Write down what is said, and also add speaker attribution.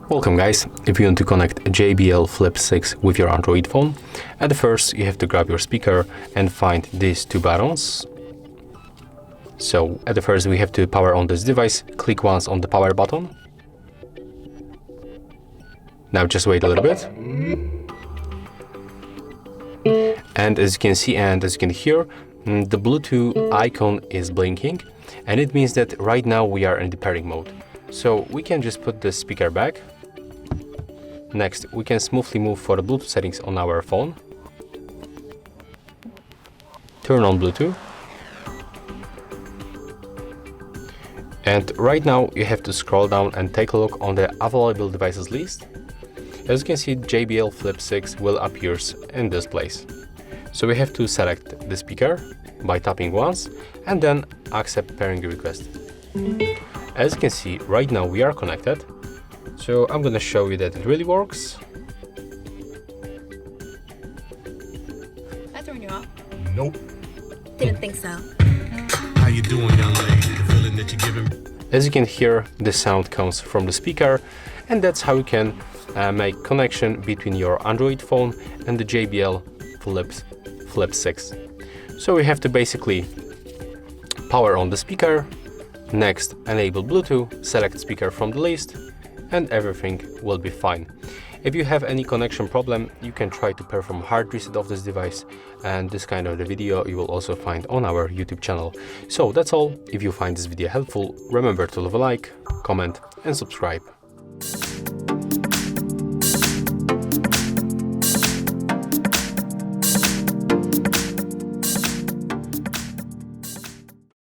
Speaker 1: Welcome guys, if you want to connect a JBL Flip 6 with your Android phone, at first you have to grab your speaker and find these two buttons. So at the first we have to power on this device, click once on the power button. Now just wait a little bit. And as you can see and as you can hear, the Bluetooth icon is blinking, and it means that right now we are in the pairing mode. So we can just put the speaker back. Next, we can smoothly move for the Bluetooth settings on our phone. Turn on Bluetooth. And right now you have to scroll down and take a look on the available devices list. As you can see, JBL Flip 6 will appear in this place. So we have to select the speaker by tapping once and then accept pairing request. As you can see, right now we are connected. So I'm gonna show you that it really works.
Speaker 2: That throwing you off?
Speaker 3: Nope.
Speaker 2: Didn't think so.
Speaker 3: How you doing, young lady? The feeling that you're giving?
Speaker 1: As you can hear, the sound comes from the speaker, and that's how you can make connection between your Android phone and the JBL Flip 6. So we have to basically power on the speaker, next enable Bluetooth, select speaker from the list, and everything will be fine. If you have any connection problem, you can try to perform hard reset of this device, and this kind of the video you will also find on our YouTube channel. So that's all. If you find this video helpful, remember to leave a like, comment and subscribe.